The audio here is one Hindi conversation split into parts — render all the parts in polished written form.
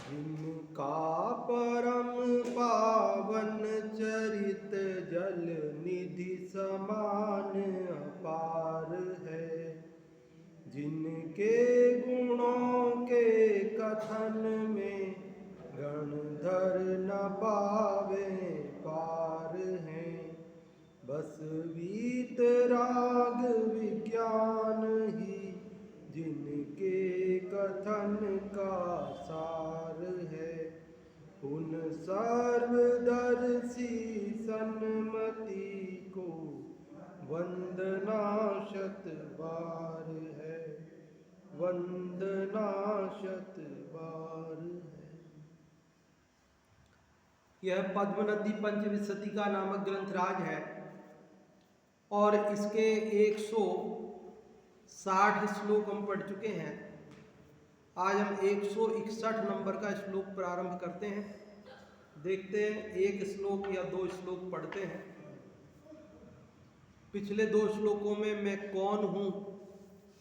जिनका परम पावन चरित जल निधि समान अपार है, जिनके गुणों के कथन में गणधर न पावे पार हैं। बस वीतराग विज्ञान ही जिनके कथन का सार है, उन सर्वदर्शी सन्मति को वंदना शत बार है, वंदना शत बार है। यह पद्मनदी पंचविंशति का नामक ग्रंथराज है और इसके 160 श्लोक हम पढ़ चुके हैं। आज हम 161 नंबर का श्लोक प्रारंभ करते हैं। देखते हैं एक श्लोक या दो श्लोक पढ़ते हैं। पिछले दो श्लोकों में मैं कौन हूँ,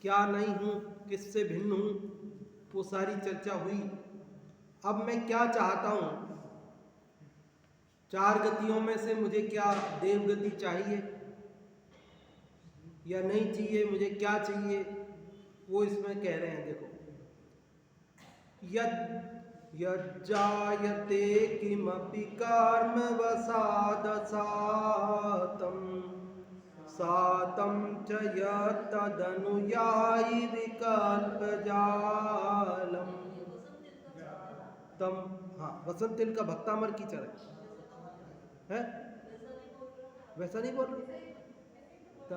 क्या नहीं हूँ, किससे भिन्न हूँ, वो सारी चर्चा हुई। अब मैं क्या चाहता हूँ, चार गतियों में से मुझे क्या देवगति चाहिए या नहीं चाहिए, मुझे क्या चाहिए, वो इसमें कह रहे हैं। देखो, यज्जायते किमपि कर्म वसादसातं सातं च यत्तदनुयायी विकल्पजालम् तम। हाँ, वसंत तिल का भक्तामर की चरण है, वैसा नहीं बोल रहे तो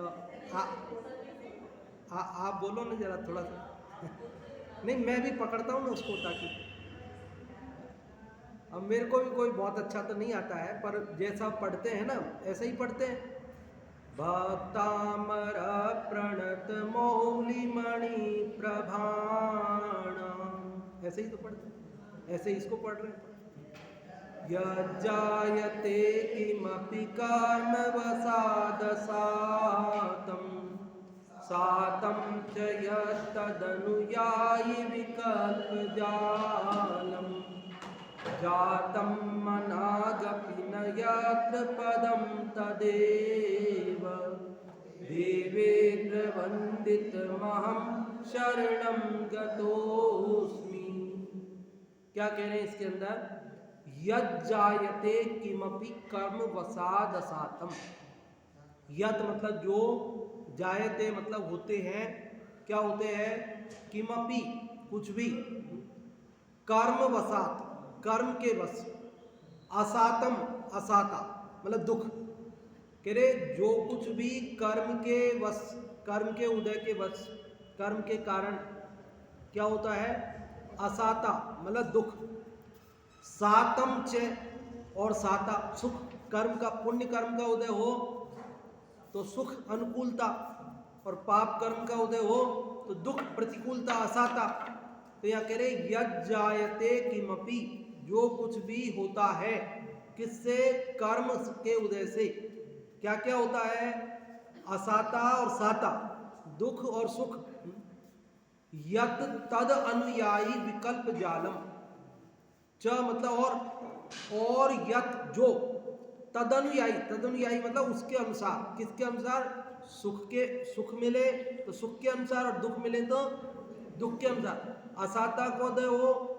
आप बोलो ना जरा थोड़ा सा। नहीं, मैं भी पकड़ता हूँ ना उसको, ताकि अब मेरे को भी कोई बहुत अच्छा तो नहीं आता है, पर जैसा पढ़ते हैं ना ऐसे ही पढ़ते हैं। भक्तामर प्रणत मौलिमणि प्रभाण, ऐसे ही तो पढ़ते हैं, ऐसे ही इसको पढ़ रहे हैं। यज्जायते किमपि कर्म वसादसातं सातं च यत्तदनुयायी विकल्पजालम् जातं मनागपि न यत्र पदं तदेव देवेन्द्र वन्दितमहं शरणं गतोऽस्मि। क्या कह रहे हैं इसके अंदर? यज्जायते किमपि कर्म वसादसातं। यत मतलब जो, जायते मतलब होते हैं। क्या होते हैं? किमपि कुछ भी, कर्म वसात कर्म के वश, असातम असाता मतलब दुख। कह रहे जो कुछ भी कर्म के वश, कर्म के उदय के वश, कर्म के कारण क्या होता है? असाता मतलब दुख। सातम च और साता सुख। कर्म का, पुण्य कर्म का उदय हो तो सुख अनुकूलता, और पाप कर्म का उदय हो तो दुख प्रतिकूलता, असाता। तो यहाँ कह रहे यज्जायते किमपि, जो कुछ भी होता है, किससे? कर्म के उदय से। क्या क्या होता है? असाता और साता, दुख और सुख। यत तद अनुयायी विकल्प जालम। च मतलब और यत जो, तदनुयायी, तदनुयायी मतलब उसके अनुसार। किसके अनुसार? सुख मिले तो सुख के अनुसार, और दुख मिले तो दुख के अनुसार। असाता को उदय हो,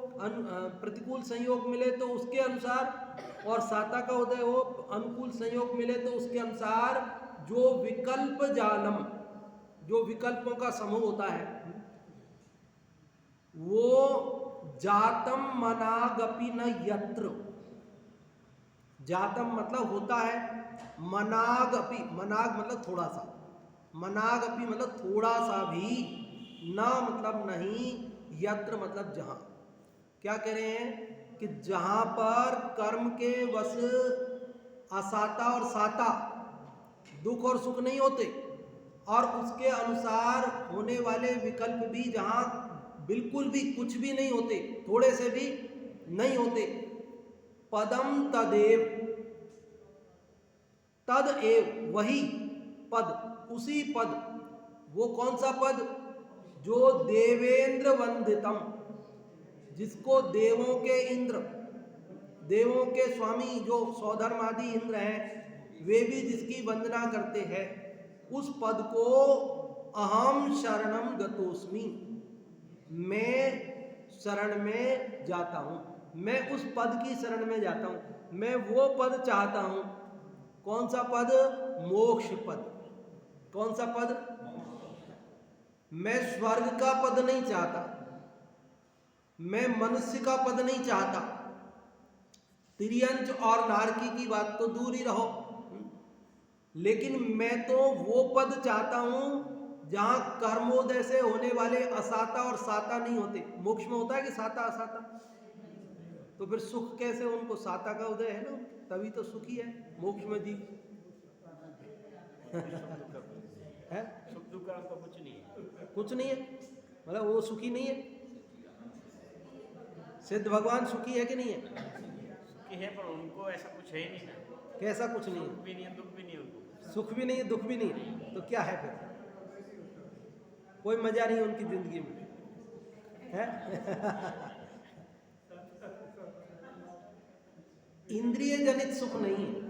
प्रतिकूल संयोग मिले तो उसके अनुसार, और साता का उदय हो, अनुकूल संयोग मिले तो उसके अनुसार। जो विकल्प जालम, जो विकल्पों का समूह होता है, वो जातम मनागपि न यत्र। जातम मतलब होता है, मनागपि, मनाग मतलब थोड़ा सा, मनागपि मतलब थोड़ा सा भी, न मतलब नहीं, यत्र मतलब जहां। क्या कह रहे हैं? कि जहां पर कर्म के वश असाता और साता, दुख और सुख नहीं होते, और उसके अनुसार होने वाले विकल्प भी जहां बिल्कुल भी कुछ भी नहीं होते, थोड़े से भी नहीं होते। पदम तदेव, तद एव वही पद, उसी पद। वो कौन सा पद? जो देवेंद्र वंदितम, जिसको देवों के इंद्र, देवों के स्वामी जो सौधर्मादि इंद्र हैं, वे भी जिसकी वंदना करते हैं, उस पद को अहम शरणम गतोस्मि, मैं शरण में जाता हूं, मैं उस पद की शरण में जाता हूं, मैं वो पद चाहता हूं। कौन सा पद? मोक्ष पद। कौन सा पद? मैं स्वर्ग का पद नहीं चाहता, मैं मनुष्य का पद नहीं चाहता, तिर्यंच और नारकी की बात तो दूर ही रहो, लेकिन मैं तो वो पद चाहता हूं जहां कर्मोदय से होने वाले असाता और साता नहीं होते। मोक्ष में होता है कि साता असाता, तो फिर सुख कैसे? उनको साता का उदय है ना, तभी तो सुखी है मोक्ष में जी। है सुख दुख का तो कुछ नहीं है, कुछ नहीं है, मतलब वो सुखी नहीं है। सिद्ध भगवान सुखी है कि नहीं है? सुखी है, पर उनको ऐसा कुछ है ही नहीं ना। कैसा कुछ नहीं सुख है? भी नहीं है, दुख भी नहीं है उनको। सुख भी नहीं है, दुख भी नहीं है, तो क्या है फिर? कोई मजा नहीं उनकी जिंदगी में है। इंद्रिय जनित सुख नहीं है,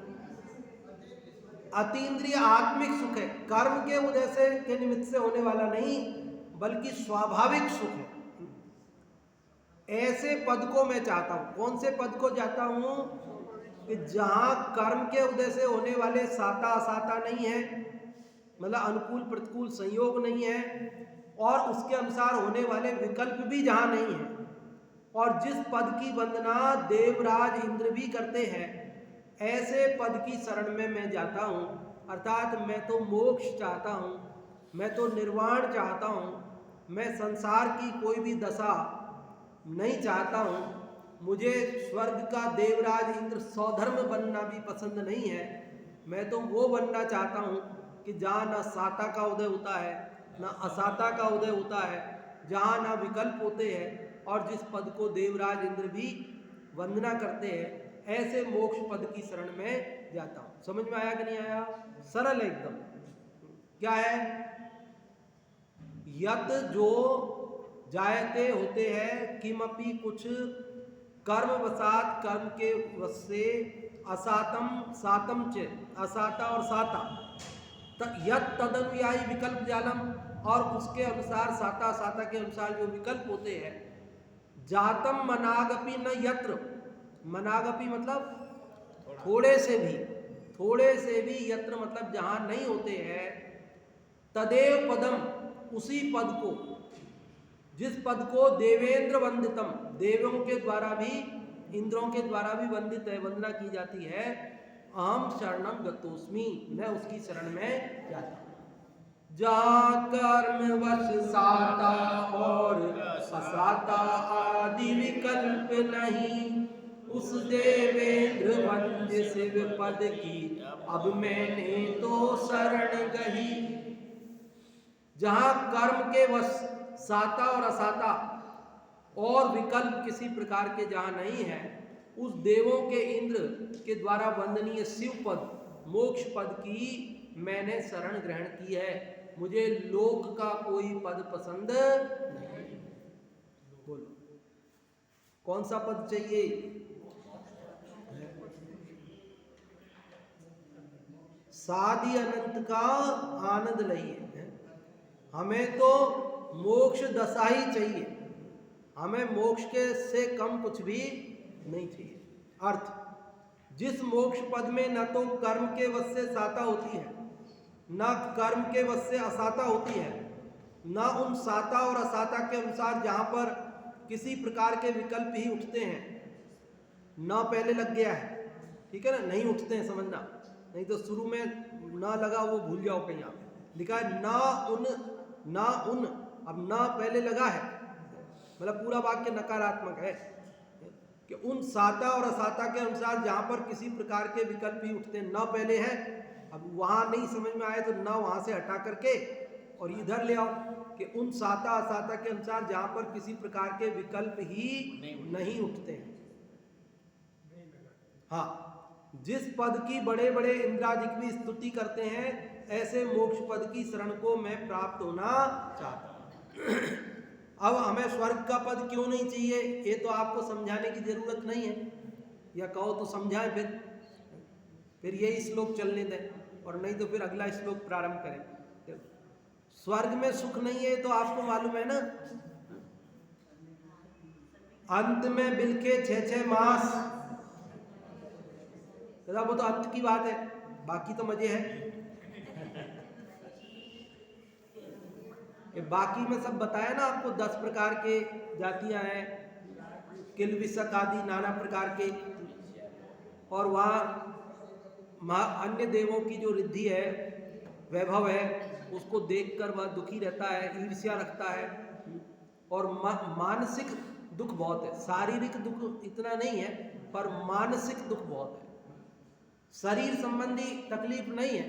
अतीन्द्रिय आत्मिक सुख है, कर्म के उदय से के निमित्त से होने वाला नहीं, बल्कि स्वाभाविक सुख है। ऐसे पद को मैं चाहता हूं। कौन से पद को चाहता हूं? कि जहां कर्म के उदय से होने वाले साता असाता नहीं है, मतलब अनुकूल प्रतिकूल संयोग नहीं है, और उसके अनुसार होने वाले विकल्प भी जहां नहीं है, और जिस पद की वंदना देवराज इंद्र भी करते हैं, ऐसे पद की शरण में मैं जाता हूं। अर्थात मैं तो मोक्ष चाहता हूं, मैं तो निर्वाण चाहता हूं, मैं संसार की कोई भी दशा नहीं चाहता हूं। मुझे स्वर्ग का देवराज इंद्र सौधर्म बनना भी पसंद नहीं है। मैं तो वो बनना चाहता हूं कि जहाँ ना साता का उदय होता है, ना असाता का उदय होता है, जहाँ ना विकल्प होते हैं, और जिस पद को देवराज इंद्र भी वंदना करते हैं, ऐसे मोक्ष पद की शरण में जाता हूं। समझ में आया कि नहीं आया? सरल है एकदम। क्या है? यत जो जायते होते हैं, किमपि कुछ कर्म वसात, कर्म के वश से, असातम सातम च, असाता और साता, यत तदनुयायी विकल्प जालम, और उसके अनुसार साता साता के अनुसार जो विकल्प होते हैं, जातम मनागपि न यत्र, मनागपि मतलब थोड़े से भी, थोड़े से भी, यत्र मतलब जहां नहीं होते हैं, तदेव पदम, उसी पद को, जिस पद को देवेंद्र वंदितम, देवों के द्वारा भी, इंद्रों के द्वारा भी वंदित है, वंदना की जाती है, अहम शरणम गतोस्मि, मैं उसकी शरण में जाता हूं। जहाँ कर्म वश साता और असाता आदि विकल्प नहीं, उस देवेंद्र वंद्य शिव पद की अब मैंने तो शरण गही। जहाँ कर्म के वश साता और असाता और विकल्प किसी प्रकार के जहाँ नहीं है, उस देवों के इंद्र के द्वारा वंदनीय शिव पद, मोक्ष पद की मैंने शरण ग्रहण की है। मुझे लोक का कोई पद पसंद नहीं। बोलो कौन सा पद चाहिए? सादि अनंत का आनंद लइए। हमें तो मोक्ष दशा ही चाहिए, हमें मोक्ष के से कम कुछ भी नहीं चाहिए। अर्थ, जिस मोक्ष पद में न तो कर्म के वश से साता होती है, न कर्म के वश से असाता होती है, न उन साता और असाता के अनुसार जहां पर किसी प्रकार के विकल्प ही उठते हैं, न पहले लग गया है, ठीक है ना, नहीं उठते हैं, समझना, नहीं तो शुरू में ना लगा वो भूल जाओ, कहीं आप लिखा है ना उन, अब ना पहले लगा है, मतलब पूरा वाक्य नकारात्मक है कि उन साता और असाता के अनुसार जहां पर किसी प्रकार के विकल्प ही उठते हैं, ना पहले है। अब वहां नहीं समझ में आए तो ना वहां से हटा करके और इधर ले आओ कि उन साता असाता के अनुसार जहां पर किसी प्रकार के विकल्प ही नहीं उठते हैं। हाँ, जिस पद की बड़े बड़े इंद्रादिक भी स्तुति करते हैं, ऐसे मोक्ष पद की शरण को मैं प्राप्त होना चाहता हूं। अब हमें स्वर्ग का पद क्यों नहीं चाहिए, ये तो आपको समझाने की जरूरत नहीं है, या कहो तो समझाएं फिर यही श्लोक चलने दें, और नहीं तो फिर अगला श्लोक प्रारंभ करें। स्वर्ग में सुख नहीं है तो आपको मालूम है ना, अंत में बिलके 6-6 मास, वो तो अंत की बात है, बाकी तो मजे हैं कि बाकी में सब बताया ना आपको, 10 प्रकार के जातियां हैं, किलबिषक आदि नाना प्रकार के, और वहाँ अन्य देवों की जो रिद्धि है, वैभव है, उसको देखकर वह दुखी रहता है, ईर्ष्या रखता है, और मानसिक दुख बहुत है। शारीरिक दुख इतना नहीं है, पर मानसिक दुख बहुत है। शरीर संबंधी तकलीफ नहीं है,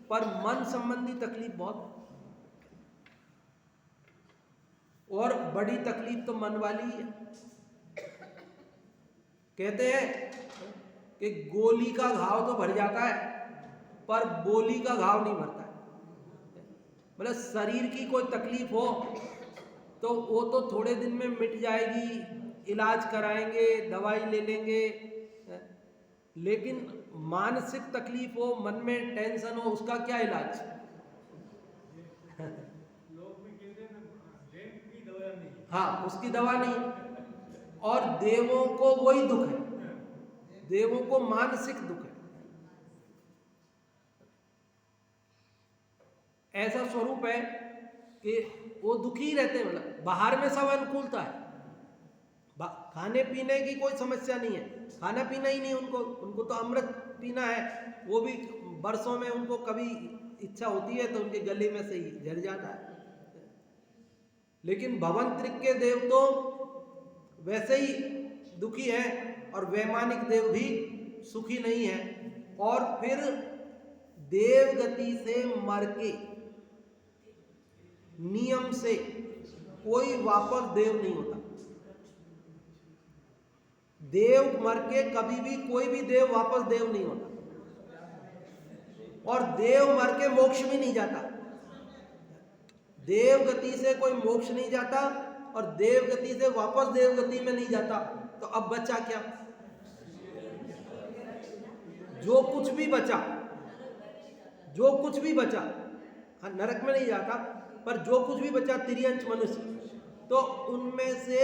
पर मन संबंधी तकलीफ बहुत है, और बड़ी तकलीफ तो मन वाली ही है। कहते हैं कि गोली का घाव तो भर जाता है, पर बोली का घाव नहीं भरता है। मतलब शरीर की कोई तकलीफ हो तो वो तो थोड़े दिन में मिट जाएगी, इलाज कराएंगे, दवाई ले लेंगे, लेकिन मानसिक तकलीफ हो, मन में टेंशन हो, उसका क्या इलाज? हाँ, उसकी दवा नहीं। और देवों को वही दुख है, देवों को मानसिक दुख है। ऐसा स्वरूप है कि वो दुखी रहते हैं। मतलब बाहर में सब अनुकूलता है, खाने पीने की कोई समस्या नहीं है, खाना पीना ही नहीं उनको तो अमृत पीना है, वो भी वर्षों में उनको कभी इच्छा होती है तो उनके गले में से ही झड़ जाता है। लेकिन भवंतरिक के देव तो वैसे ही दुखी है, और वैमानिक देव भी सुखी नहीं है। और फिर देव गति से मर के नियम से कोई वापस देव नहीं होता। देव मर के कभी भी कोई भी देव वापस देव नहीं होता, और देव मर के मोक्ष भी नहीं जाता। देव गति से कोई मोक्ष नहीं जाता, और देव गति से वापस देव गति में नहीं जाता। तो अब बचा क्या? जो कुछ भी बचा, हाँ, नरक में नहीं जाता, पर जो कुछ भी बचा तिर्यंच मनुष्य, तो उनमें से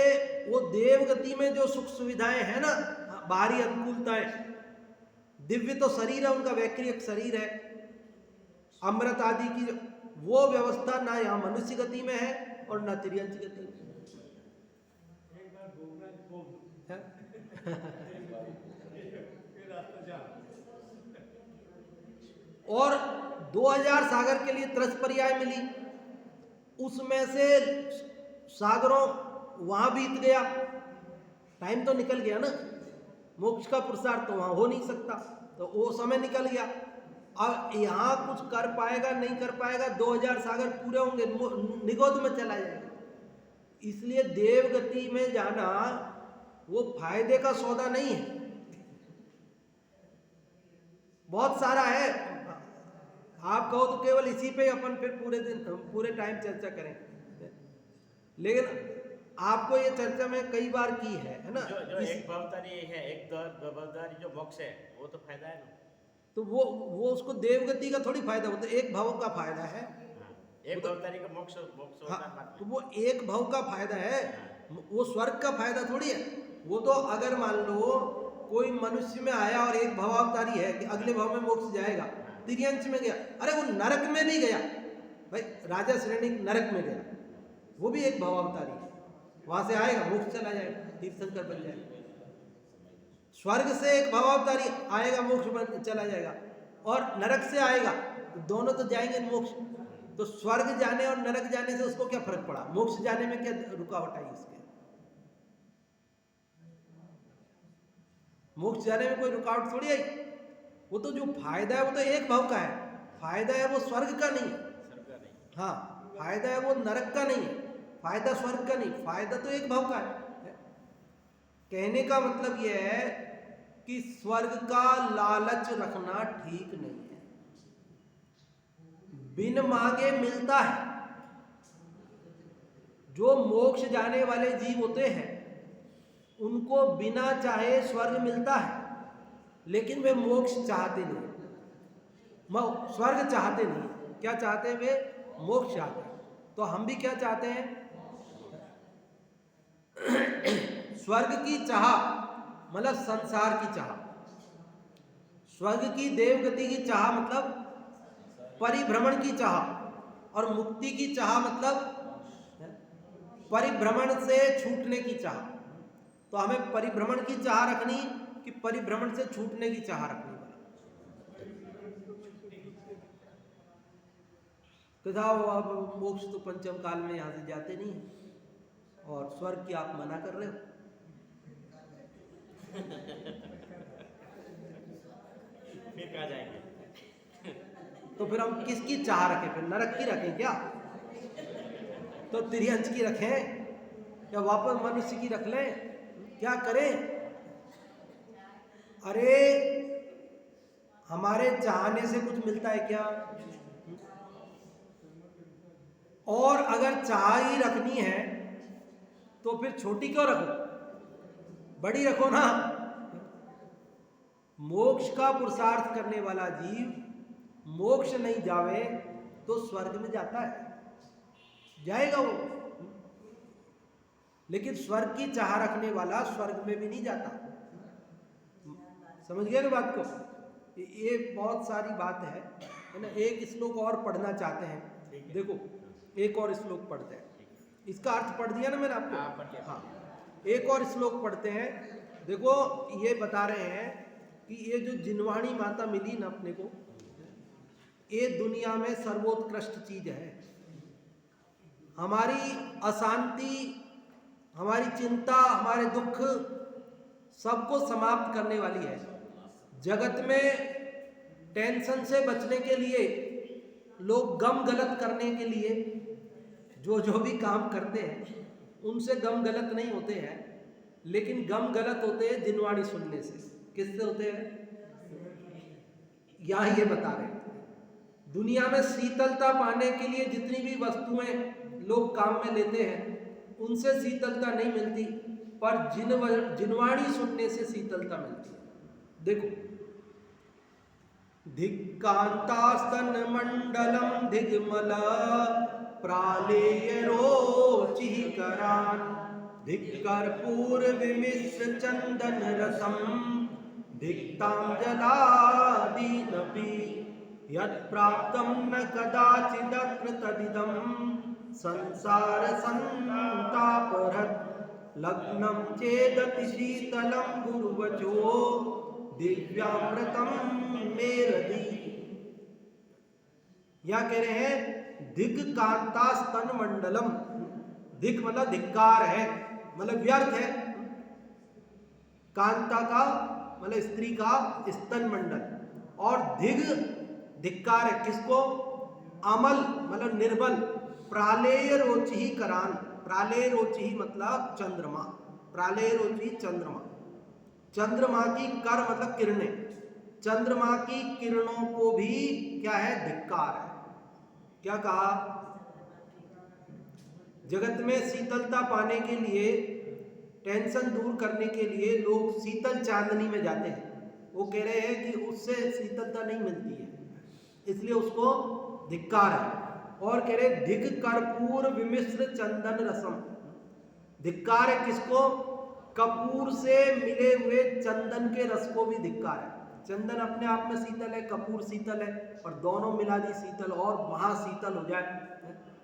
वो देव गति में जो सुख सुविधाएं है ना, बाहरी अनुकूलताएं, दिव्य तो शरीर है उनका, वैक्रियक शरीर है, अमृत आदि की वो व्यवस्था ना यहाँ मनुष्य गति में है और ना तिर्यंच गति में। और 2000 सागर के लिए त्रस पर्याय मिली, उसमें से सागरों वहां बीत गया, टाइम तो निकल गया ना, मोक्ष का पुरुषार्थ तो वहां हो नहीं सकता, तो वो समय निकल गया। अब यहाँ कुछ कर पाएगा नहीं कर पाएगा, 2000 सागर पूरे होंगे, निगोद में चला जाएगा। इसलिए देव गति में जाना वो फायदे का सौदा नहीं है। बहुत सारा है, आप कहो तो केवल इसी पे अपन फिर पूरे टाइम चर्चा करें, लेकिन आपको ये चर्चा में कई बार की है ना। जो एक भवतारी है, एक भवतारी जो मोक्ष है, वो तो फायदा है ना। तो वो उसको देवगति का थोड़ी फायदा होता है, एक भव का फायदा है। एक भवतारी का मोक्ष होता है, तो वो एक भव का फायदा है, वो स्वर्ग का फायदा थोड़ी है। वो तो अगर मान लो कोई मनुष्य में आया और एक भवावतारी है कि अगले भव में मोक्ष जाएगा, तिर्यंच में गया, अरे वो नरक में भी गया भाई, राजा श्रेणी नरक में गया, वो भी एक भवावतारी है, वहां से आएगा, मोक्ष चला जाएगा, तीर्थंकर बन जाएगा। स्वर्ग से एक भवावतारी आएगा, मोक्ष चला जाएगा, और नरक से आएगा, तो दोनों तो जाएंगे मोक्ष। तो स्वर्ग जाने और नरक जाने से उसको क्या फर्क पड़ा? मोक्ष जाने में क्या रुकावट आई उसके? मोक्ष जाने में कोई रुकावट थोड़ी आई। वो तो जो फायदा है वो तो एक भाव का है, फायदा है वो स्वर्ग का नहीं है। हाँ, फायदा है वो नरक का नहीं है, फायदा स्वर्ग का नहीं, फायदा तो एक भाव का है। कहने का मतलब यह है कि स्वर्ग का लालच रखना ठीक नहीं है। बिन मांगे मिलता है, जो मोक्ष जाने वाले जीव होते हैं उनको बिना चाहे स्वर्ग मिलता है, लेकिन वे मोक्ष चाहते नहीं, स्वर्ग चाहते नहीं। क्या चाहते हैं वे? मोक्ष चाहते हैं। तो हम भी क्या चाहते हैं? स्वर्ग की चाह, मतलब संसार की चाह। स्वर्ग की देवगति की चाह मतलब परिभ्रमण की चाह, और मुक्ति की चाह मतलब परिभ्रमण से छूटने की चाह। तो हमें परिभ्रमण की चाह रखनी कि परिभ्रमण से छूटने की चाह रखनी? तो जाओ, अब मोक्ष तो पंचम काल में यहां से जाते नहीं है, और स्वर्ग की आप मना कर रहे हो। फिर कहाँ जाएंगे? तो फिर हम किसकी चाह रखें? फिर नरक की रखें क्या? तो त्रियंश की रखें या वापस मनुष्य की रख लें? क्या करें? अरे हमारे चाहने से कुछ मिलता है क्या? और अगर चाह ही रखनी है तो फिर छोटी क्यों रखो, बड़ी रखो ना। मोक्ष का पुरुषार्थ करने वाला जीव मोक्ष नहीं जावे तो स्वर्ग में जाता है, जाएगा वो, लेकिन स्वर्ग की चाह रखने वाला स्वर्ग में भी नहीं जाता। समझ गए ना बात को? ये बहुत सारी बात है ना। एक श्लोक और पढ़ना चाहते हैं, देखो एक और श्लोक पढ़ते हैं। इसका अर्थ पढ़ दिया ना मैंने आपको? हाँ, एक और श्लोक पढ़ते हैं। देखो ये बता रहे हैं कि ये जो जिनवाणी माता मिली ना अपने को, ये दुनिया में सर्वोत्कृष्ट चीज है। हमारी अशांति, हमारी चिंता, हमारे दुख सबको समाप्त करने वाली है। जगत में टेंशन से बचने के लिए लोग गम गलत करने के लिए जो भी काम करते हैं उनसे गम गलत नहीं होते हैं, लेकिन गम गलत होते हैं जिनवाणी सुनने से। किससे होते हैं? यहाँ ये बता रहे हैं, दुनिया में शीतलता पाने के लिए जितनी भी वस्तुएं लोग काम में लेते हैं उनसे शीतलता नहीं मिलती, पर जिनवाणी सुनने से शीतलता मिलती है। देखो, धिक्कांतास्तन मंडलम दिग्मल प्रालेय रोचिकरान धिक्कर्पूर विमिश्र चंदन रसम धिक्तां जलादीनपि यत्प्राप्तं न कदाचिदत्र तदिदं संसार संतापहृत् लग्नं चेदति शीतलं गुरुवचो दिव्यामृतं मेरदी। या कह रहे हैं दिक्कांता स्तन मंडलम। दिक मतलब धिक्कार है, मतलब व्यर्थ है। कांता का मतलब स्त्री का स्तन मंडल, और धिक्कार है किसको? अमल मतलब निर्बल। प्रालेय रोचि करान, प्रालेय रोचि मतलब चंद्रमा, प्रालेय रोचि चंद्रमा। चंद्रमा की कर मतलब किरणें, चंद्रमा की किरणों को भी क्या है? धिक्कार है। क्या कहा? जगत में शीतलता पाने के लिए, टेंशन दूर करने के लिए लोग शीतल चांदनी में जाते हैं। वो कह रहे हैं कि उससे शीतलता नहीं मिलती है, इसलिए उसको धिक्कार है। और कह रहे धिक कर्पूर विमिश्र चंदन रसम। धिक्कार है किसको? कपूर से मिले हुए चंदन के रस को भी धिक्कार है। चंदन अपने आप में शीतल है, कपूर शीतल है, और दोनों मिला दी शीतल और महाशीतल हो जाए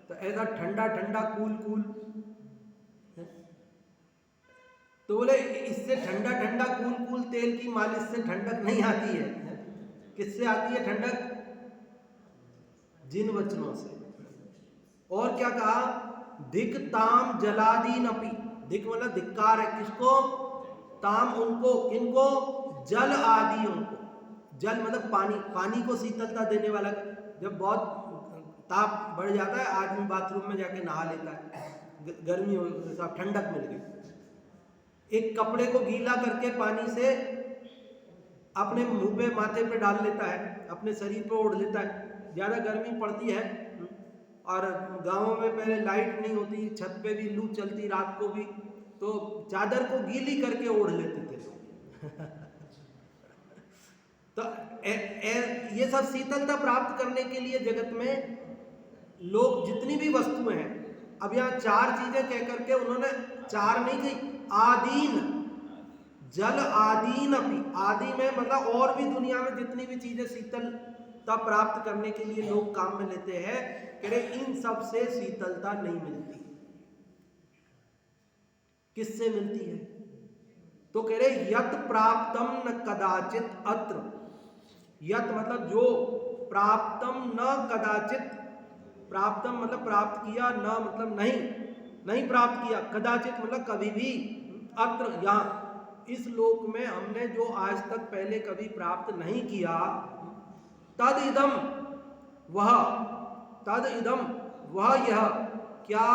तो ऐसा ठंडा ठंडा कूल कूल। तो बोले इससे ठंडा ठंडा कूल कूल तेल की मालिश से ठंडक नहीं आती है। किससे आती है ठंडक? जिन वचनों से। और क्या कहा? धिक ताम जलादीन अपि। धिक मतलब धिक्कार है किसको? ताम उनको, किनको? जल आदि उनको। जल मतलब पानी, पानी को शीतलता देने वाला। जब बहुत ताप बढ़ जाता है आदमी बाथरूम में जाके नहा लेता है, गर्मी हो, ठंडक मिल गई। एक कपड़े को गीला करके पानी से अपने मुंह पे, माथे पे डाल लेता है, अपने शरीर पे ओढ़ लेता है। ज़्यादा गर्मी पड़ती है और गांवों में पहले लाइट नहीं होती, छत पे भी लू चलती रात को भी, तो चादर को गीली करके ओढ़ लेते थे लोग। तो ये सब शीतलता प्राप्त करने के लिए जगत में लोग जितनी भी वस्तुएं हैं, अब यहाँ 4 चीजें कह करके उन्होंने 4 नहीं कही, आदीन, जल आदीन अपनी, आदि में मतलब और भी दुनिया में जितनी भी चीजें शीतलता प्राप्त करने के लिए लोग काम में लेते हैं, कह रहे इन सब से शीतलता नहीं मिलती। किससे मिलती है? तो कह रहे यत प्राप्तम न कदाचित अत्र, यत मतलब जो, प्राप्तम न कदाचित, प्राप्तम मतलब प्राप्त किया, न मतलब नहीं प्राप्त किया, कदाचित मतलब कभी भी, अत्र यहाँ इस लोक में हमने जो आज तक पहले कभी प्राप्त नहीं किया, तद इदम वह यह क्या,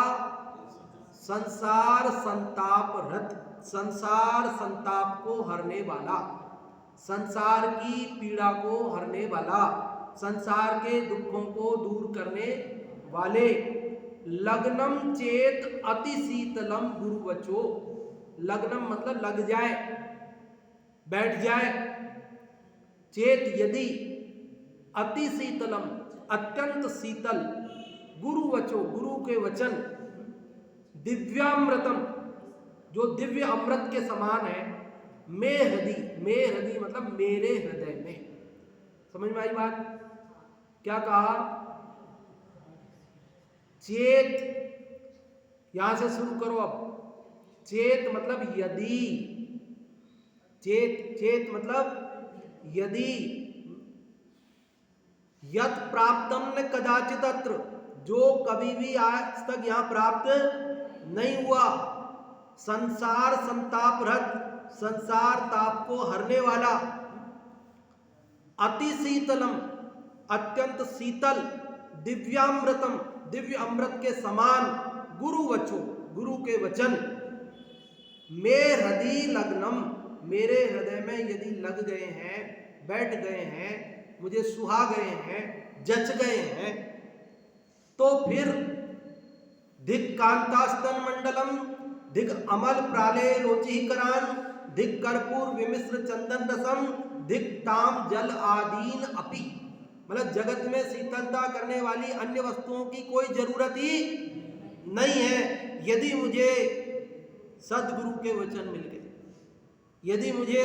संसार संताप रत, संसार संताप को हरने वाला, संसार की पीड़ा को हरने वाला, संसार के दुखों को दूर करने वाले, लग्नम चेत अति शीतलम गुरुवचो, लग्नम मतलब लग जाए, बैठ जाए, चेत यदि, अति शीतलम अत्यंत शीतल, गुरुवचो गुरु के वचन, दिव्यामृतम जो दिव्य अमृत के समान है, मे हृदय मतलब मेरे हृदय में। समझ में आई बात? क्या कहा? चेत, यहां से शुरू करो अब। चेत मतलब यदि, चेत मतलब यदि, यत प्राप्तम न कदाचित अत्र, जो कभी भी आज तक यहां प्राप्त नहीं हुआ, संसार संताप रत, संसार ताप को हरने वाला, अति शीतलम अत्यंत शीतल, दिव्यामृतम दिव्य अमृत के समान, गुरुवचो गुरु के वचन, मे हृदय लग्नम मेरे हृदय में यदि लग गए हैं, बैठ गए हैं, मुझे सुहा गए हैं, जच गए हैं, तो फिर धिक कांतास्तन मंडलम, धिक अमल प्राले रोचिकरान, धिक कर्पूर विमिश्र चंदन रसम, धिक ताम जल आदीन अपि, मतलब जगत में शीतलता करने वाली अन्य वस्तुओं की कोई जरूरत ही नहीं है, यदि मुझे सदगुरु के वचन मिल गए, यदि मुझे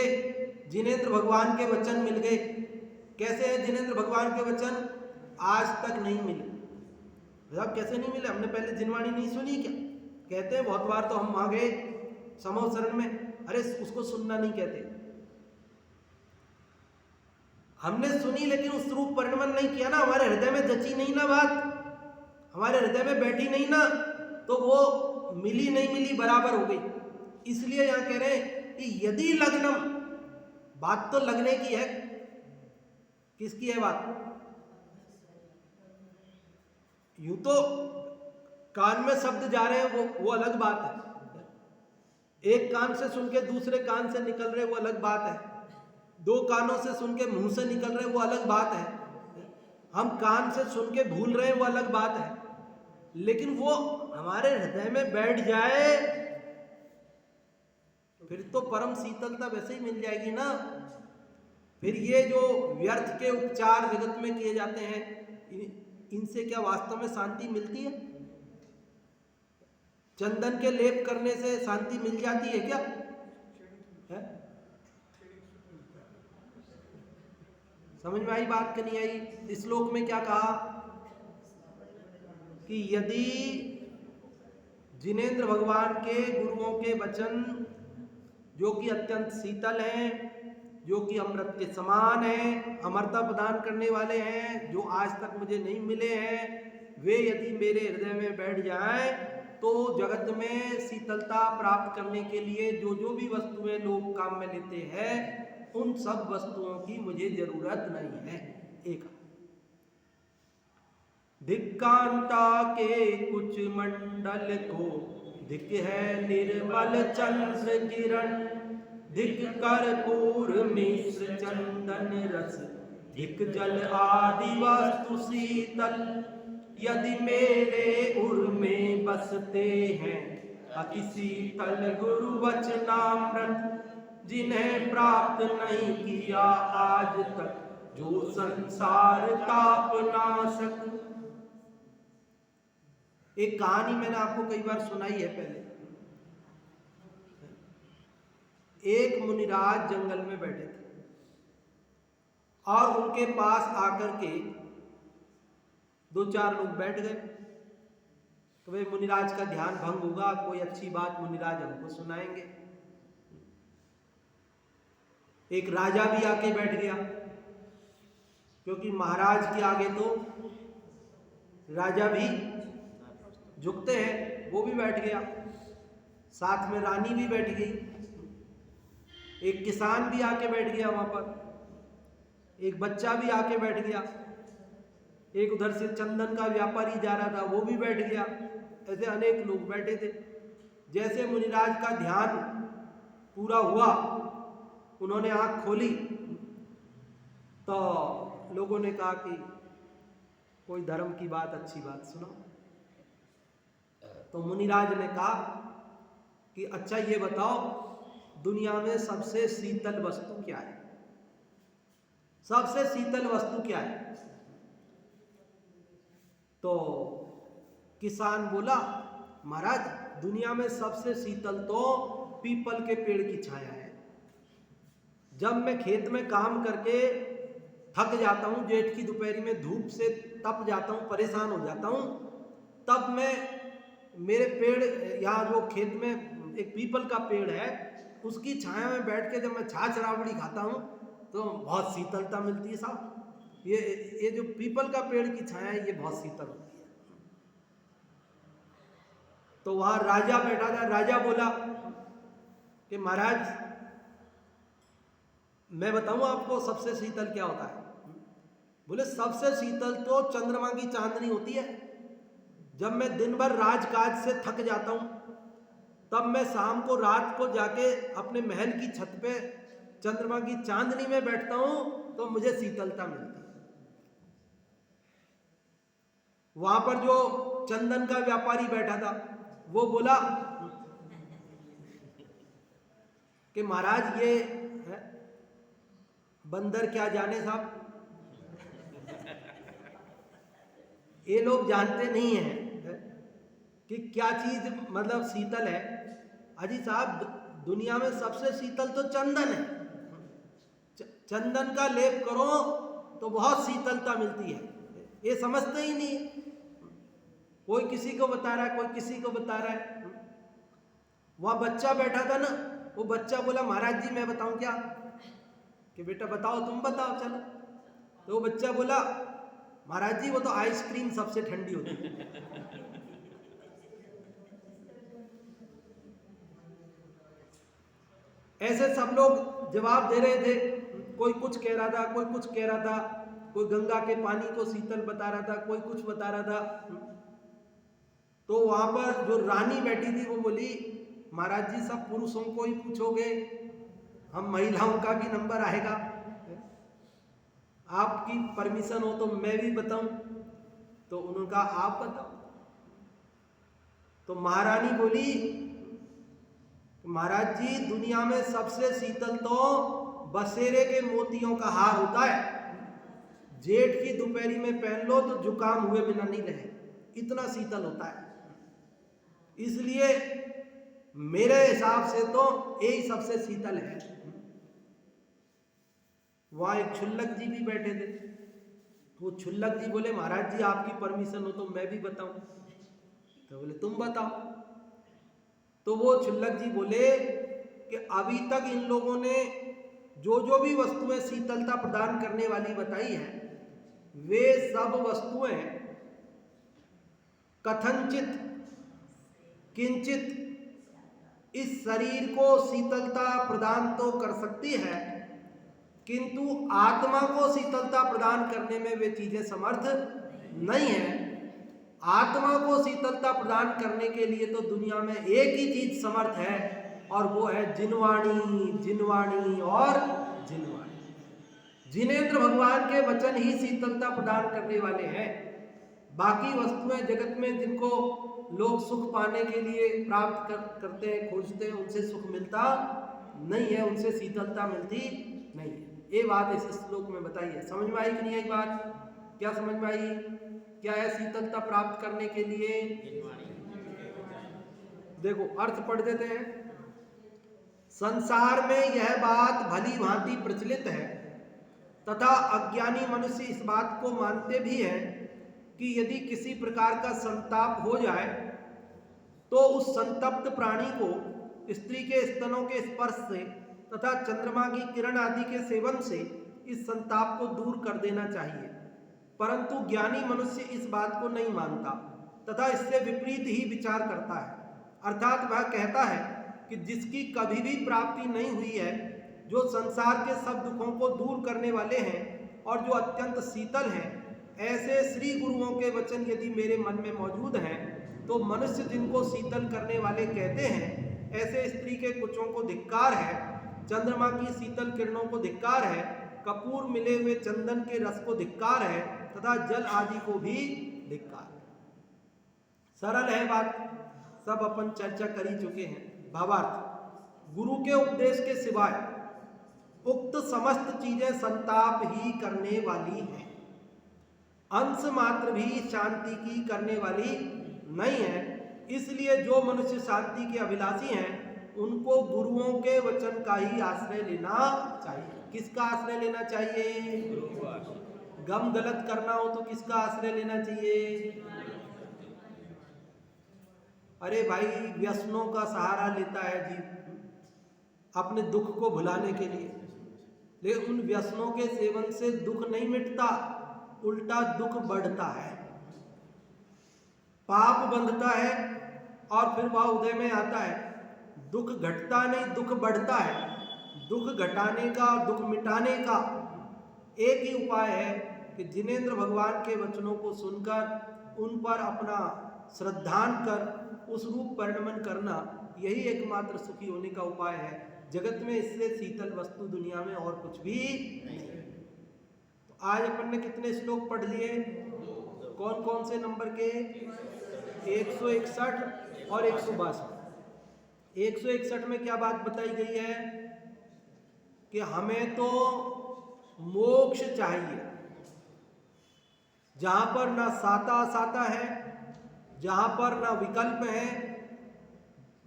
जिनेंद्र भगवान के वचन मिल गए। कैसे है जिनेंद्र भगवान के वचन? आज तक नहीं मिले। मतलब कैसे नहीं मिले? हमने पहले जिनवाणी नहीं सुनी क्या? कहते हैं बहुत बार, तो हम वहां गए समूह शरण में, अरे उसको सुनना नहीं कहते, हमने सुनी लेकिन उस रूप परिणमन नहीं किया ना, हमारे हृदय में जची नहीं ना बात, हमारे हृदय में बैठी नहीं ना, तो वो मिली नहीं मिली बराबर हो गई। इसलिए यहां कह रहे हैं कि यदि लग्नम, बात तो लगने की है, किसकी है बात? यूं तो कान में शब्द जा रहे हैं वो अलग बात है, एक कान से सुन के दूसरे कान से निकल रहे वो अलग बात है, 2 कानों से सुन के मुंह से निकल रहे वो अलग बात है, हम कान से सुन के भूल रहे वो अलग बात है, लेकिन वो हमारे हृदय में बैठ जाए फिर तो परम शीतलता वैसे ही मिल जाएगी ना। फिर ये जो व्यर्थ के उपचार जगत में किए जाते हैं, इनसे क्या वास्तव में शांति मिलती है? चंदन के लेप करने से शांति मिल जाती है क्या? है? समझ में आई बात कि नहीं आई? इस श्लोक में क्या कहा कि यदि जिनेंद्र भगवान के गुरुओं के वचन जो कि अत्यंत शीतल हैं, जो कि अमृत के समान हैं, अमरता प्रदान करने वाले हैं, जो आज तक मुझे नहीं मिले हैं, वे यदि मेरे हृदय में बैठ जाएं तो जगत में शीतलता प्राप्त करने के लिए जो जो भी वस्तुएं लोग काम में लेते हैं, उन सब वस्तुओं की मुझे जरूरत नहीं है। एक धिक्कांता के कुछ मंडल को, धिक है निर्मल चंद्र किरण, धिक कर्पूर मिश्र चंदन रस, धिक जल आदि वस्तु शीतल, यदि मेरे उर में बसते हैं अति शीतल गुरु वचनामृत, जिन्हें प्राप्त नहीं किया आज तक जो संसार ताप नाशक। एक कहानी मैंने आपको कई बार सुनाई है पहले। एक मुनिराज जंगल में बैठे थे और उनके पास आकर के दो चार लोग बैठ गए। तो वे मुनिराज का ध्यान भंग होगा, कोई अच्छी बात मुनिराज हमको सुनाएंगे। एक राजा भी आके बैठ गया, क्योंकि महाराज के आगे तो राजा भी झुकते हैं, वो भी बैठ गया। साथ में रानी भी बैठ गई। एक किसान भी आके बैठ गया वहां पर। एक बच्चा भी आके बैठ गया। एक उधर से चंदन का व्यापारी जा रहा था, वो भी बैठ गया। ऐसे अनेक लोग बैठे थे। जैसे मुनिराज का ध्यान पूरा हुआ, उन्होंने आंख खोली तो लोगों ने कहा कि कोई धर्म की बात, अच्छी बात सुनो। तो मुनिराज ने कहा कि अच्छा ये बताओ, दुनिया में सबसे शीतल वस्तु क्या है? सबसे शीतल वस्तु क्या है? तो किसान बोला, महाराज दुनिया में सबसे शीतल तो पीपल के पेड़ की छाया है। जब मैं खेत में काम करके थक जाता हूँ, जेठ की दोपहरी में धूप से तप जाता हूँ, परेशान हो जाता हूँ, तब मैं मेरे पेड़, यहाँ जो खेत में एक पीपल का पेड़ है, उसकी छाया में बैठ के जब मैं छाछ राबड़ी खाता हूँ तो बहुत शीतलता मिलती है साहब। ये जो पीपल का पेड़ की छाया है, ये बहुत शीतल होती है। तो वहां राजा बैठा था। राजा बोला कि महाराज मैं बताऊं आपको सबसे शीतल क्या होता है? बोले सबसे शीतल तो चंद्रमा की चांदनी होती है। जब मैं दिन भर राजकाज से थक जाता हूं, तब मैं शाम को रात को जाके अपने महल की छत पे चंद्रमा की चांदनी में बैठता हूं तो मुझे शीतलता मिलती है। वहां पर जो चंदन का व्यापारी बैठा था, वो बोला कि महाराज ये है, बंदर क्या जाने साहब, ये लोग जानते नहीं हैं कि क्या चीज मतलब शीतल है। अजी साहब, दुनिया में सबसे शीतल तो चंदन है। चंदन का लेप करो तो बहुत शीतलता मिलती है। ये समझते ही नहीं। कोई किसी को बता रहा है, कोई किसी को बता रहा है। वहां बच्चा बैठा था ना, वो बच्चा बोला महाराज जी मैं बताऊं क्या? कि बेटा बताओ, तुम बताओ चलो। तो वो बच्चा बोला महाराज जी वो तो आइसक्रीम सबसे ठंडी होती है। ऐसे सब लोग जवाब दे रहे थे। कोई कुछ कह रहा था, कोई कुछ कह रहा था, कोई गंगा के पानी को शीतल बता रहा था, कोई कुछ बता रहा था। तो वहां पर जो रानी बैठी थी वो बोली महाराज जी सब पुरुषों को ही पूछोगे, हम महिलाओं का भी नंबर आएगा? आपकी परमिशन हो तो मैं भी बताऊं? तो उन्होंने कहा आप बताओ। तो महारानी बोली महाराज जी दुनिया में सबसे शीतल तो बसेरे के मोतियों का हार होता है। जेठ की दोपहरी में पहन लो तो जुकाम हुए बिना नहीं रहे, इतना शीतल होता है। इसलिए मेरे हिसाब से तो यही सबसे शीतल है। वहां एक छुल्लक जी भी बैठे थे। वो छुल्लक जी बोले महाराज जी आपकी परमिशन हो तो मैं भी बताऊं? तो बोले तुम बताओ। तो वो छुल्लक जी बोले कि अभी तक इन लोगों ने जो जो भी वस्तुएं शीतलता प्रदान करने वाली बताई है, वे सब वस्तुएं कथनचित किंचित इस शरीर को शीतलता प्रदान तो कर सकती है, किंतु आत्मा को शीतलता प्रदान करने में वे चीजें समर्थ नहीं है। आत्मा को शीतलता प्रदान करने के लिए तो दुनिया में एक ही चीज समर्थ है, और वो है जिनवाणी, जिनवाणी और जिनवाणी। जिनेंद्र भगवान के वचन ही शीतलता प्रदान करने वाले हैं। बाकी वस्तुएं जगत में जिनको लोग सुख पाने के लिए प्राप्त करते हैं, खोजते हैं, उनसे सुख मिलता नहीं है, उनसे शीतलता मिलती नहीं है। ये बात इस श्लोक में बताई है। समझ में आई कि नहीं आई बात? क्या समझ में आई? क्या है शीतलता प्राप्त करने के लिए? देखो अर्थ पढ़ देते हैं। संसार में यह बात भली भांति प्रचलित है तथा अज्ञानी मनुष्य इस बात को मानते भी हैं कि यदि किसी प्रकार का संताप हो जाए तो उस संतप्त प्राणी को स्त्री के स्तनों के स्पर्श से तथा चंद्रमा की किरण आदि के सेवन से इस संताप को दूर कर देना चाहिए। परंतु ज्ञानी मनुष्य इस बात को नहीं मानता तथा इससे विपरीत ही विचार करता है। अर्थात वह कहता है कि जिसकी कभी भी प्राप्ति नहीं हुई है, जो संसार के सब दुखों को दूर करने वाले हैं और जो अत्यंत शीतल हैं, ऐसे श्री गुरुओं के वचन यदि मेरे मन में मौजूद हैं तो मनुष्य जिनको शीतल करने वाले कहते हैं, ऐसे स्त्री के कुचों को धिक्कार है, चंद्रमा की शीतल किरणों को धिक्कार है, कपूर मिले हुए चंदन के रस को धिक्कार है तथा जल आदि को भी धिक्कार है। सरल है बात, सब अपन चर्चा कर ही चुके हैं। भावार्थ, गुरु के उपदेश के सिवाय उक्त समस्त चीजें संताप ही करने वाली हैं, अंश मात्र भी शांति की करने वाली नहीं है। इसलिए जो मनुष्य शांति के अभिलाषी हैं उनको गुरुओं के वचन का ही आश्रय लेना चाहिए। किसका आश्रय लेना चाहिए? गम गलत करना हो तो किसका आश्रय लेना चाहिए? अरे भाई, व्यसनों का सहारा लेता है जीव अपने दुख को भुलाने के लिए, लेकिन उन व्यसनों के सेवन से दुख नहीं मिटता, उल्टा दुख बढ़ता है, पाप बंधता है और फिर वह उदय में आता है। दुख घटता नहीं, दुख बढ़ता है। दुख घटाने का, दुख मिटाने का एक ही उपाय है कि जिनेंद्र भगवान के वचनों को सुनकर उन पर अपना श्रद्धान कर उस रूप परिणमन करना, यही एकमात्र सुखी होने का उपाय है। जगत में इससे शीतल वस्तु दुनिया में और कुछ भी नहीं। तो आज अपन ने कितने श्लोक पढ़ लिए? कौन कौन से नंबर के? 161 और 162। 161 में क्या बात बताई गई है कि हमें तो मोक्ष चाहिए, जहां पर ना साता साता है, जहां पर ना विकल्प है,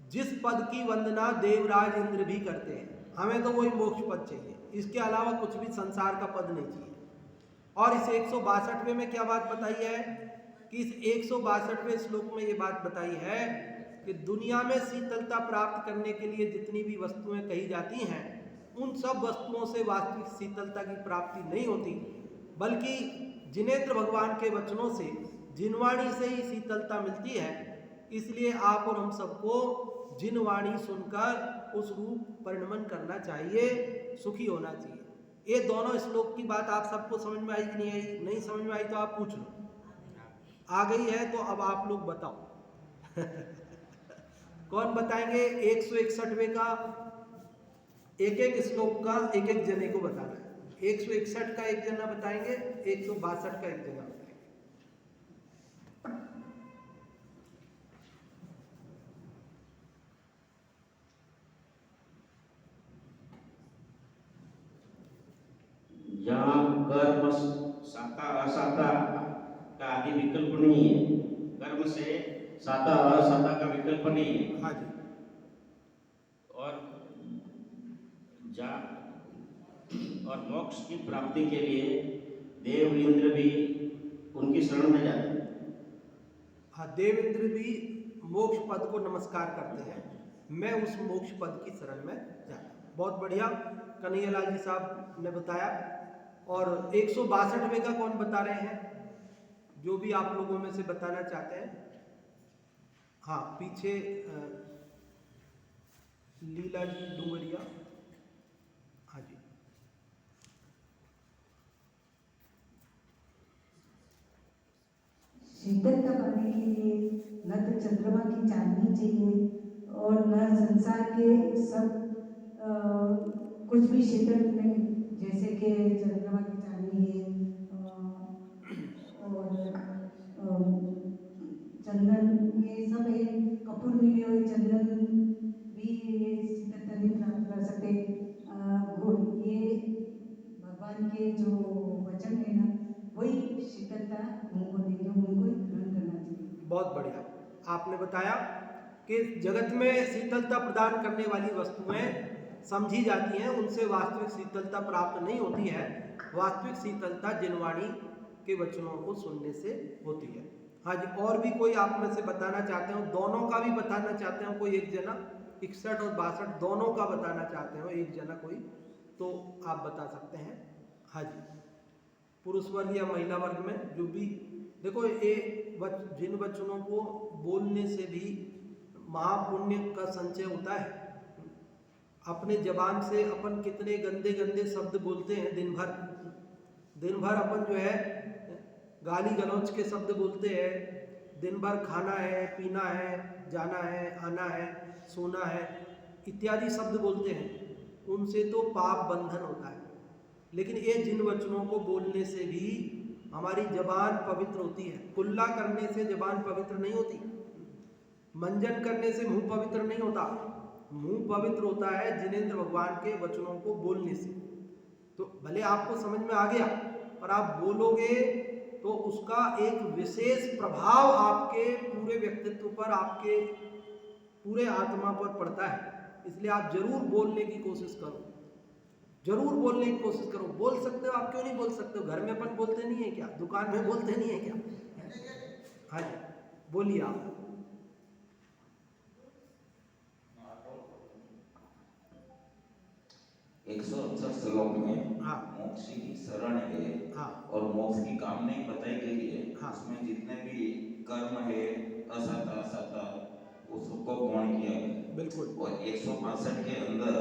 जिस पद की वंदना देवराज इंद्र भी करते हैं, हमें तो वही मोक्ष पद चाहिए। इसके अलावा कुछ भी संसार का पद नहीं चाहिए। और इस 162वें में क्या बात बताई है कि इस 162वें श्लोक में ये बात बताई है कि दुनिया में शीतलता प्राप्त करने के लिए जितनी भी वस्तुएं कही जाती हैं, उन सब वस्तुओं से वास्तविक शीतलता की प्राप्ति नहीं होती, बल्कि जिनेंद्र भगवान के वचनों से, जिनवाणी से ही शीतलता मिलती है। इसलिए आप और हम सबको जिनवाणी सुनकर उस रूप परिणमन करना चाहिए, सुखी होना चाहिए। ये दोनों श्लोक की बात आप सबको समझ में आई कि नहीं आई? नहीं समझ में आई तो आप पूछ लो, आ गई है तो अब आप लोग बताओ। कौन बताएंगे? 161वें का एक एक श्लोक का एक एक जने को बताना है। 161 का एक जना बताएंगे, 162 का एक जना बताएंगे। जहाँ कर्म साता असाता का आदि विकल्प नहीं है, कर्म से साता असाता का विकल्प नहीं है। हाँ जी। और मोक्ष की प्राप्ति के लिए देव इंद्र भी उनकी शरण में जाते हैं। हाँ, देव इंद्र भी मोक्ष पद को नमस्कार करते हैं। मैं उस मोक्ष पद की शरण में जाता हूँ। बहुत बढ़िया, कन्हैयालाल जी साहब ने बताया। और 162वें का कौन बता रहे हैं? जो भी आप लोगों में से बताना चाहते हैं। हाँ, पीछे लीला जी डूंगरिया। हाँ जी। शीतलता पाने के लिए न तो चंद्रमा की चांदनी चाहिए और न संसार के सब कुछ भी शीतल नहीं, जैसे कि चंद्रमा की चांदनी है और भगवान के जो वचन है ना, वही शीतलता उनको देंगे, उनको ही ग्रहण करना चाहिए। बहुत बढ़िया। आपने बताया कि जगत में शीतलता प्रदान करने वाली वस्तुएं समझी जाती हैं, उनसे वास्तविक शीतलता प्राप्त नहीं होती है। वास्तविक शीतलता जिनवाणी के वचनों को सुनने से होती है। हाँ जी, और भी कोई आप में से बताना चाहते हो? दोनों का भी बताना चाहते हो कोई एक जना? 61 और 62 दोनों का बताना चाहते हो एक जना कोई, तो आप बता सकते हैं। हाँ जी, पुरुष वर्ग या महिला वर्ग में जो भी। देखो ये जिन वचनों को बोलने से भी महापुण्य का संचय होता है। अपने जबान से अपन कितने गंदे गंदे शब्द बोलते हैं दिन भर अपन जो है गाली गलौज के शब्द बोलते हैं। दिन भर खाना है, पीना है, जाना है, आना है, सोना है इत्यादि शब्द बोलते हैं। उनसे तो पाप बंधन होता है। लेकिन ये जिन वचनों को बोलने से भी हमारी जबान पवित्र होती है। कुल्ला करने से जबान पवित्र नहीं होती, मंजन करने से मुंह पवित्र नहीं होता। मुंह पवित्र होता है जिनेंद्र भगवान के वचनों को बोलने से। तो भले आपको समझ में आ गया, पर आप बोलोगे तो उसका एक विशेष प्रभाव आपके पूरे व्यक्तित्व पर, आपके पूरे आत्मा पर पड़ता है। इसलिए आप जरूर बोलने की कोशिश करो, जरूर बोलने की कोशिश करो। बोल सकते हो, आप क्यों नहीं बोल सकते हो? घर में अपन बोलते नहीं है क्या? दुकान में बोलते नहीं है क्या? हाँ जी, बोलिए आप। 168 श्लोक में हाँ। मोक्ष की शरण है। हाँ। और मोक्ष की कामना ही बताई गई है। हाँ। उसमें जितने भी कर्म है असत असत वो सबको गौण किया है। बिल्कुल। और 165 के अंदर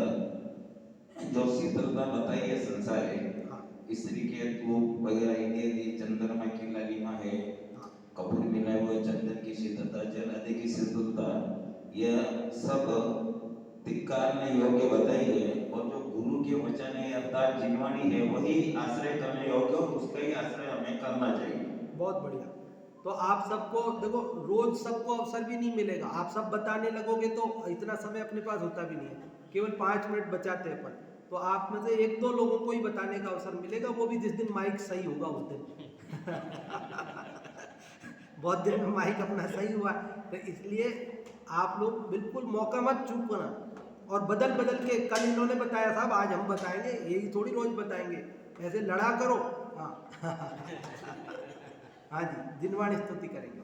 जो शीतलता बताई है संसार है, हाँ। स्त्री के धूप वगैरह इत्यादि, चंद्रमा की लालिमा है, हाँ। कपूर मिलाए हुए चंदन की शीतलता, जल आदि की शीतलता, यह सब धिक्कारने योग्य बताई है। और जो गुरु के वचन है अर्थात जिनवाणी है, वही आश्रय करने योग्य और उसका ही आश्रय हमें करना चाहिए। बहुत बढ़िया। तो आप सबको देखो, रोज सबको अवसर भी नहीं मिलेगा। आप सब बताने लगोगे तो इतना समय अपने पास होता भी नहीं है, केवल 5 मिनट बचाते हैं अपन। तो आप में से 1-2 लोगों को ही बताने का अवसर मिलेगा, वो भी जिस दिन माइक सही होगा उस दिन। बहुत दिन में माइक अपना सही हुआ, तो इसलिए आप लोग बिल्कुल मौका मत चूकना। और बदल बदल के, कल इन्होंने बताया साहब, आज हम बताएंगे, यही थोड़ी रोज बताएंगे। ऐसे लड़ा करो। हाँ। हाँ जी, जिनवाणी स्तुति करेंगे।